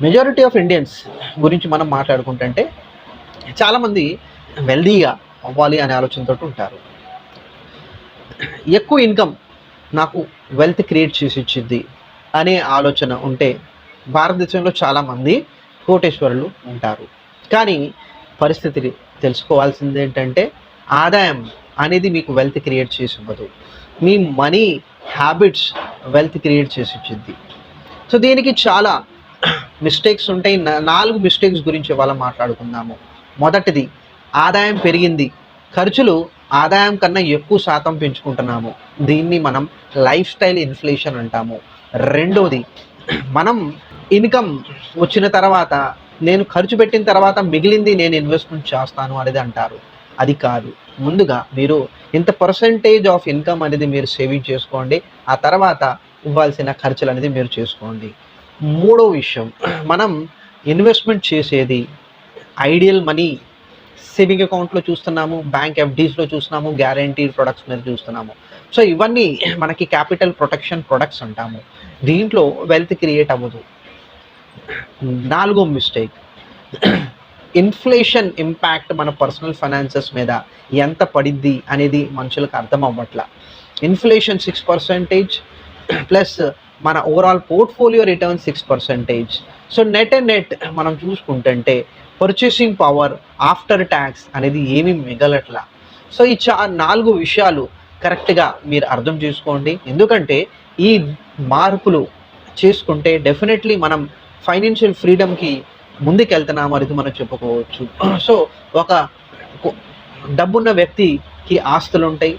Majority of Indians గురించి మనం మాట్లాడుకుంటుంటే చాలామంది వెల్దీగా అవ్వాలి అనే ఆలోచనతో ఉంటారు. ఎక్కువ ఇన్కమ్ నాకు వెల్త్ క్రియేట్ చేసి ఇచ్చింది అనే ఆలోచన ఉంటే భారతదేశంలో చాలామంది కోటేశ్వరులు ఉంటారు. కానీ పరిస్థితి తెలుసుకోవాల్సింది ఏంటంటే ఆదాయం అనేది మీకు వెల్త్ క్రియేట్ చేసి ఇవ్వదు. మీ మనీ హ్యాబిట్స్ వెల్త్ క్రియేట్ చేసి ఇచ్చింది. సో దీనికి చాలా మిస్టేక్స్ ఉంటాయి. 4 మిస్టేక్స్ గురించి ఇవాళ మాట్లాడుకుందాము. మొదటిది, ఆదాయం పెరిగింది, ఖర్చులు ఆదాయం కన్నా ఎక్కువ శాతం పెంచుకుంటున్నాము. దీన్ని మనం లైఫ్ స్టైల్ ఇన్ఫ్లేషన్ అంటాము. రెండోది, మనం ఇన్కమ్ వచ్చిన తర్వాత నేను ఖర్చు పెట్టిన తర్వాత మిగిలింది నేను ఇన్వెస్ట్మెంట్ చేస్తాను అనేది అంటారు. అది కాదు. ముందుగా మీరు ఇంత పర్సంటేజ్ ఆఫ్ ఇన్కమ్ అనేది మీరు సేవింగ్ చేసుకోండి. ఆ తర్వాత ఇవ్వాల్సిన ఖర్చులు అనేది మీరు చేసుకోండి. మూడో విషయం, మనం ఇన్వెస్ట్మెంట్ చేసేది ఐడియల్ మనీ సేవింగ్ అకౌంట్లో చూస్తున్నాము, బ్యాంక్ ఎఫ్డీస్లో చూస్తున్నాము, గ్యారంటీడ్ ప్రొడక్ట్స్ మీద చూస్తున్నాము. సో ఇవన్నీ మనకి క్యాపిటల్ ప్రొటెక్షన్ ప్రొడక్ట్స్ అంటాము. దీంట్లో వెల్త్ క్రియేట్ అవ్వదు. 4వ మిస్టేక్, ఇన్ఫ్లేషన్ ఇంపాక్ట్ మన పర్సనల్ ఫైనాన్సెస్ మీద ఎంత పడిద్ది అనేది మనుషులకు అర్థం అవ్వట్ల. ఇన్ఫ్లేషన్ 6% ప్లస్ మన overall portfolio return 6%. So net మనం చూసుకుంటుంటే పర్చేసింగ్ పవర్ ఆఫ్టర్ ట్యాక్స్ అనేది ఏమీ మిగలట్లా. సో ఈ 4 విషయాలు కరెక్ట్గా మీరు అర్థం చేసుకోండి. ఎందుకంటే ఈ మార్పులు చేసుకుంటే డెఫినెట్లీ మనం ఫైనాన్షియల్ ఫ్రీడమ్కి ముందుకెళ్తున్నాము అనేది మనం చెప్పుకోవచ్చు. సో ఒక డబ్బున్న వ్యక్తికి ఆస్తులు ఉంటాయి,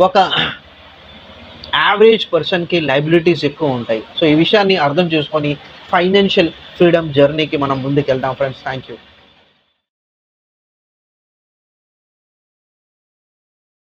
ఒక యావరేజ్ పర్సన్కి లైబిలిటీస్ ఎక్కువ ఉంటాయి. సో ఈ విషయాన్ని అర్థం చేసుకొని ఫైనాన్షియల్ ఫ్రీడమ్ జర్నీకి మనం ముందుకెళ్దాం ఫ్రెండ్స్. Thank you.